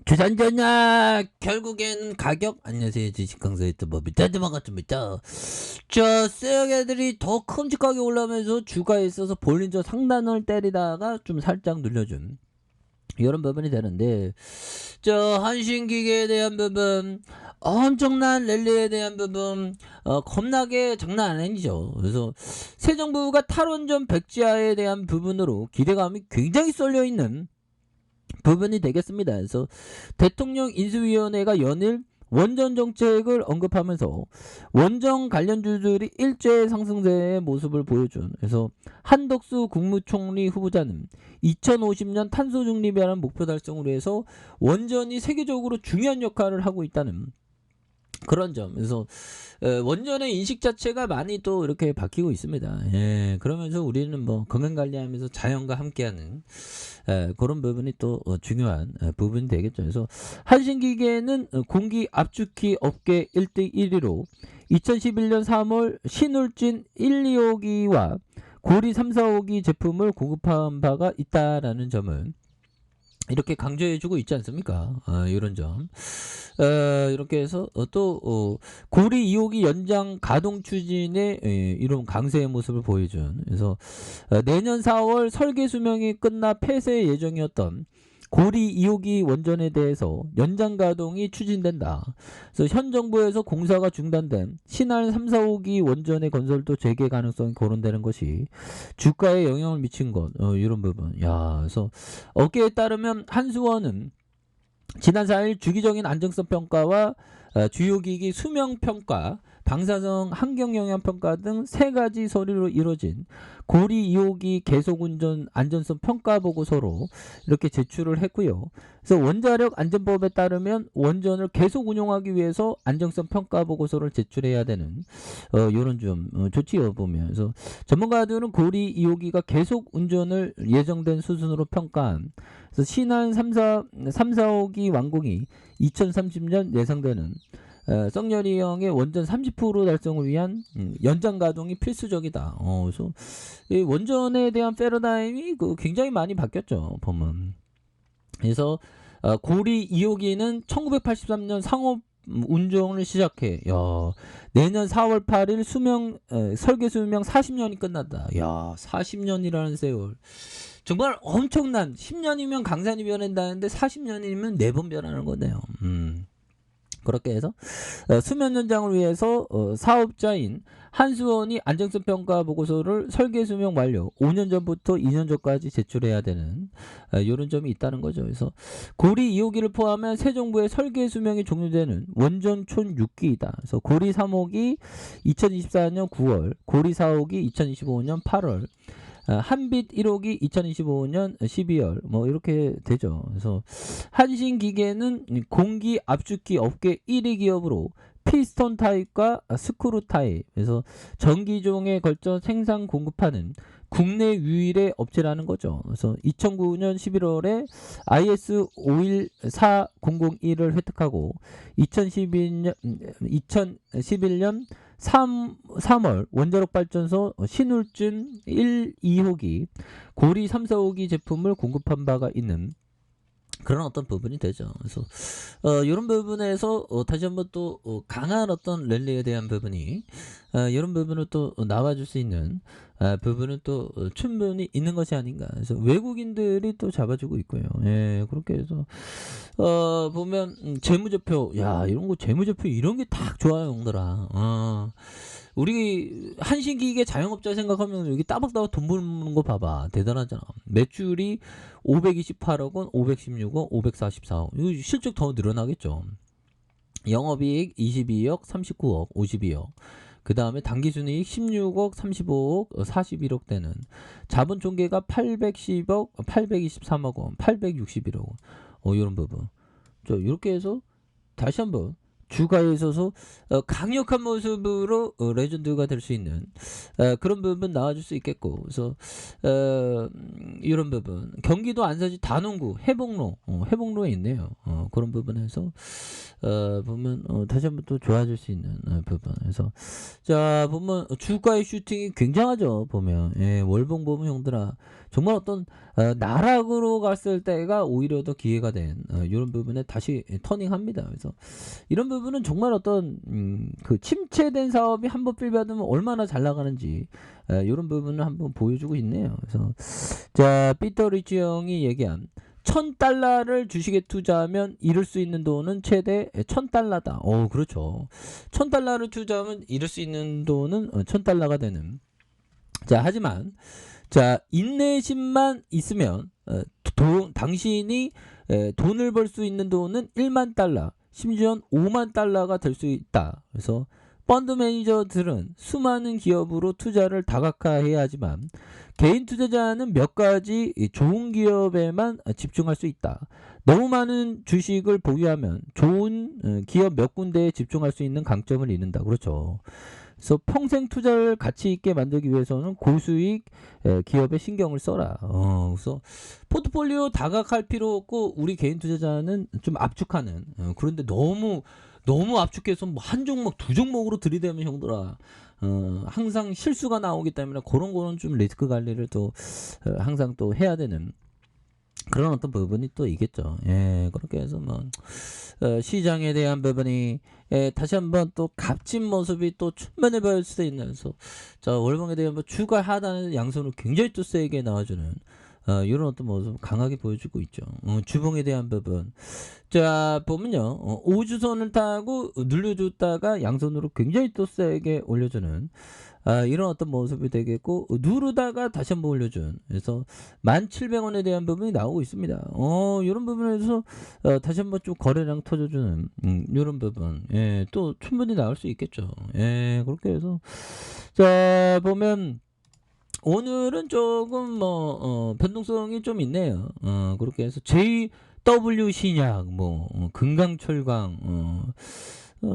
주산전약 결국엔 가격 안녕하세요 주식강사 유튜버 밑단지 반갑습니다. 저 쎄애들이 더 큼직하게 올라오면서 주가에 있어서 볼린저 상단을 때리다가 좀 살짝 눌려준 이런 부분이 되는데, 저 한신기계에 대한 부분, 엄청난 랠리에 대한 부분, 겁나게 장난 아니죠. 그래서 새 정부가 탈원전 백지화에 대한 부분으로 기대감이 굉장히 쏠려 있는 부분이 되겠습니다. 그래서 대통령 인수위원회가 연일 원전 정책을 언급하면서 원전 관련주들이 일제 상승세의 모습을 보여준, 그래서 한덕수 국무총리 후보자는 2050년 탄소 중립이라는 목표 달성을 위해서 원전이 세계적으로 중요한 역할을 하고 있다는 그런 점. 그래서 원전의 인식 자체가 많이 또 이렇게 바뀌고 있습니다. 예, 그러면서 우리는 뭐 건강 관리하면서 자연과 함께하는 그런 부분이 또 중요한 부분이 되겠죠. 그래서 한신기계는 공기 압축기 업계 1등 1위로 2011년 3월 신울진 1, 2호기와 고리 3, 4호기 제품을 공급한 바가 있다라는 점을 이렇게 강조해주고 있지 않습니까? 이런 점. 이렇게 해서 또 고리 2호기 연장 가동 추진의 이런 강세의 모습을 보여준. 그래서 내년 4월 설계 수명이 끝나 폐쇄 예정이었던 고리 2호기 원전에 대해서 연장 가동이 추진된다. 그래서 현 정부에서 공사가 중단된 신안 3, 4호기 원전의 건설도 재개 가능성이 거론되는 것이 주가에 영향을 미친 것, 이런 부분. 야, 그래서 업계에 따르면 한수원은 지난 4일 주기적인 안정성 평가와 주요 기기 수명 평가, 방사성 환경 영향 평가 등 세 가지 서류로 이루어진 고리 2호기 계속 운전 안전성 평가 보고서로 이렇게 제출을 했고요. 그래서 원자력 안전법에 따르면 원전을 계속 운용하기 위해서 안정성 평가 보고서를 제출해야 되는 이런 좀 조치여 보면서 전문가들은 고리 2호기가 계속 운전을 예정된 수준으로 평가한, 그래서 신안 3, 4호기 완공이 2030년 예상되는 썩열이형의 원전 30% 달성을 위한 연장 가동이 필수적이다. 그래서 이 원전에 대한 패러다임이 굉장히 많이 바뀌었죠. 보면. 그래서 고리 2호기는 1983년 상업 운전을 시작해. 야, 내년 4월 8일 설계 수명 40년이 끝난다. 야, 40년이라는 세월. 정말 엄청난, 10년이면 강산이 변한다는데 40년이면 4번 변하는 거네요. 그렇게 해서 수면 연장을 위해서 사업자인 한수원이 안정성 평가 보고서를 설계 수명 완료 5년 전부터 2년 전까지 제출해야 되는 이런 점이 있다는 거죠. 그래서 고리 2호기를 포함한 새 정부의 설계 수명이 종료되는 원전촌 6기이다. 그래서 고리 3호기 2024년 9월, 고리 4호기 2025년 8월, 한빛 1호기 2025년 12월 뭐 이렇게 되죠. 그래서 한신기계는 공기 압축기 업계 1위 기업으로 피스톤 타입과 스크루 타입, 그래서 전기종에 걸쳐 생산 공급하는 국내 유일의 업체라는 거죠. 그래서 2009년 11월에 IS 514001을 획득하고 2011년 3월 원자력 발전소 신울준 1, 2호기, 고리 3, 4호기 제품을 공급한 바가 있는 그런 어떤 부분이 되죠. 그래서 이런 부분에서 다시 한번 또 강한 어떤 랠리에 대한 부분이 이런 부분을 또 나와줄 수 있는 부분은 또 충분히 있는 것이 아닌가. 그래서 외국인들이 또 잡아주고 있고요. 예, 그렇게 해서 보면 재무제표, 야, 이런 거 재무제표 이런 게 딱 좋아요, 형들아. 우리 한신기계 자영업자 생각하면 여기 따박따박 돈 버는 거 봐봐. 대단하잖아. 매출이 528억 원, 516억, 544억. 이거 실적 더 늘어나겠죠. 영업이익 22억, 39억, 52억. 그 다음에 당기순이익 16억, 35억, 41억 되는 자본 총계가 810억, 823억 원, 861억 원. 이런 부분. 이렇게 해서 다시 한번 주가에 있어서 강력한 모습으로 레전드가 될 수 있는 그런 부분 나와줄 수 있겠고, 그래서 이런 부분 경기도 안산시 단원구 해봉로에 있네요. 그런 부분에서 보면 다시 한번 또 좋아질 수 있는 부분. 그래서 자 보면 주가의 슈팅이 굉장하죠. 보면 월봉 보면 형들아 정말 어떤 나락으로 갔을 때가 오히려 더 기회가 된 요런 부분에 다시 터닝합니다. 그래서 이런 부분은 정말 어떤 그 침체된 사업이 한번 필받으면 얼마나 잘 나가는지 요런 부분을 한번 보여주고 있네요. 그래서 자, 피터 리치 형이 얘기한 $1,000를 주식에 투자하면 잃을 수 있는 돈은 최대 $1,000다. 그렇죠. $1,000를 투자하면 잃을 수 있는 돈은 $1,000가 되는. 자, 하지만 자, 인내심만 있으면 당신이 돈을 벌 수 있는 돈은 $10,000, 심지어 $50,000가 될 수 있다. 그래서 펀드 매니저들은 수많은 기업으로 투자를 다각화해야 하지만 개인 투자자는 몇 가지 좋은 기업에만 집중할 수 있다. 너무 많은 주식을 보유하면 좋은 기업 몇 군데에 집중할 수 있는 강점을 잃는다. 그렇죠. 그래서 평생 투자를 가치 있게 만들기 위해서는 고수익 기업에 신경을 써라. 그래서 포트폴리오 다각할 필요 없고 우리 개인 투자자는 좀 압축하는 그런데 너무 압축해서 뭐 한 종목 두 종목으로 들이대면 형들아 항상 실수가 나오기 때문에 그런 거는 좀 리스크 관리를 또 항상 또 해야 되는 그런 어떤 부분이 또 있겠죠. 예, 그렇게 해서 뭐 시장에 대한 부분이 다시 한번 또 값진 모습이 또 충분히 보일 수도 있는. 그래서 자, 월봉에 대한 뭐 주가 하단에는 양손을 굉장히 또 세게 나와주는 이런 어떤 모습 강하게 보여주고 있죠. 주봉에 대한 부분. 자, 보면요. 5주선을 타고 눌려줬다가 양손으로 굉장히 또 세게 올려주는 이런 어떤 모습이 되겠고 누르다가 다시 한번 올려준. 그래서 1,700원에 대한 부분이 나오고 있습니다. 이런 부분에서 다시 한번 좀 거래량 터져주는 이런 부분. 예, 또 충분히 나올 수 있겠죠. 예, 그렇게 해서 자, 보면 오늘은 조금 뭐 변동성이 좀 있네요. 그렇게 해서 JW 신약, 뭐 금강철강,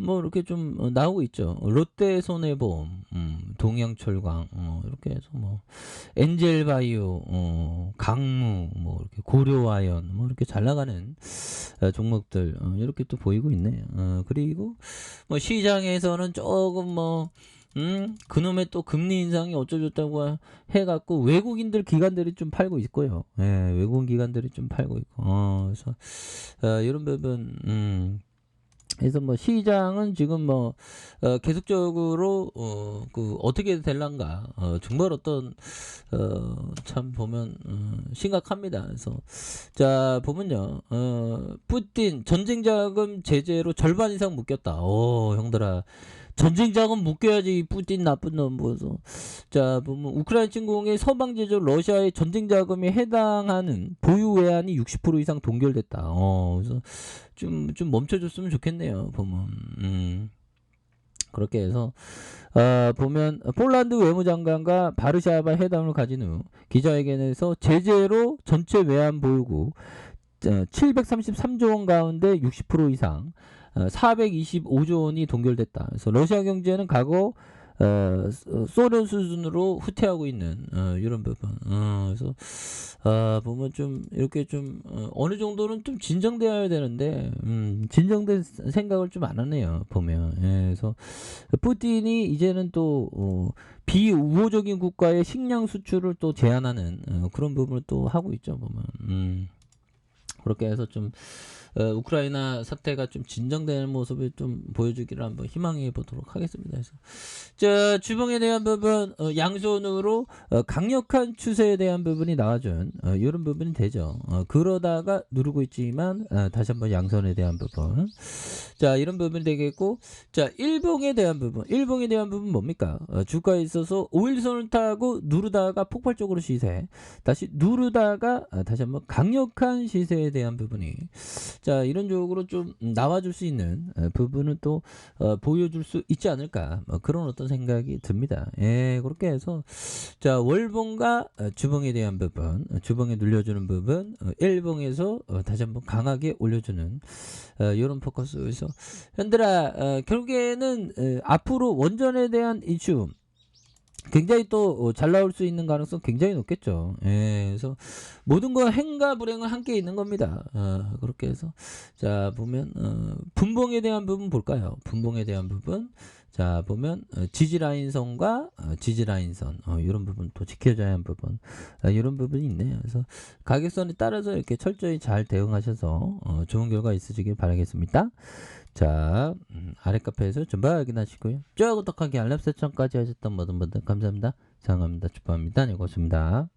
뭐 이렇게 좀 나오고 있죠. 롯데손해보험, 동양철강, 이렇게 해서 뭐 엔젤바이오, 강무, 뭐 이렇게 고려아연, 뭐 이렇게 잘 나가는 종목들 이렇게 또 보이고 있네요. 그리고 뭐 시장에서는 조금 뭐 그놈의 또 금리 인상이 어쩌졌다고 해갖고 외국인들 기관들이 좀 팔고 있고요. 예, 외국인 기관들이 좀 팔고 있고. 그래서 이런 부분. 그래서 뭐 시장은 지금 뭐 계속적으로 그 어떻게 될란가 정말 어떤 참 보면 심각합니다. 그래서 자, 보면요. 푸틴 전쟁자금 제재로 절반 이상 묶였다. 형들아. 전쟁자금 묶여야지 푸틴 나쁜 놈 보소. 자, 보면 우크라이나 침공의 서방 제조 러시아의 전쟁자금에 해당하는 보유 외환이 60% 이상 동결됐다. 그래서 좀 멈춰줬으면 좋겠네요. 보면 그렇게 해서 보면 폴란드 외무장관과 바르샤바 회담을 가진 후 기자회견에서 제재로 전체 외환 보유국 733조 원 가운데 60% 이상 425조 원이 동결됐다. 그래서 러시아 경제는 과거 소련 수준으로 후퇴하고 있는 이런 부분. 그래서 보면 좀 이렇게 좀 어느 정도는 좀 진정되어야 되는데 진정된 생각을 좀 안 하네요. 보면. 그래서 푸틴이 이제는 또 비우호적인 국가의 식량 수출을 또 제한하는 그런 부분을 또 하고 있죠. 보면. 그렇게 해서 좀 우크라이나 사태가 좀 진정되는 모습을 좀 보여주기를 한번 희망해 보도록 하겠습니다. 그래서 자, 주봉에 대한 부분 양손으로 강력한 추세에 대한 부분이 나와준 이런 부분이 되죠. 그러다가 누르고 있지만 다시 한번 양손에 대한 부분. 자, 이런 부분이 되겠고, 자, 일봉에 대한 부분 뭡니까? 주가에 있어서 5일선을 타고 누르다가 폭발적으로 시세, 다시 누르다가 다시 한번 강력한 시세에 대한 부분이, 자, 이런 쪽으로 좀 나와줄 수 있는 부분은 또 보여줄 수 있지 않을까, 그런 어떤 생각이 듭니다. 예, 그렇게 해서 자, 월봉과 주봉에 대한 부분, 주봉에 눌려주는 부분, 일봉에서 다시 한번 강하게 올려주는 이런 포커스에서 현들아 결국에는 앞으로 원전에 대한 이슈 굉장히 또 잘 나올 수 있는 가능성 굉장히 높겠죠. 예. 그래서 모든 건 행과 불행은 함께 있는 겁니다. 그렇게 해서 자 보면 분봉에 대한 부분 볼까요? 분봉에 대한 부분. 자 보면 지지 라인선과 지지 라인선 요런 부분 또 지켜줘야 하는 부분 요런 부분이 있네요. 그래서 가격선에 따라서 이렇게 철저히 잘 대응하셔서 좋은 결과 있으시길 바라겠습니다. 자, 아래 카페에서 전부 확인하시고요. 쭉 구독하기 알람 설정까지 하셨던 모든 분들 감사합니다. 사랑합니다. 축복합니다. 네, 고맙습니다.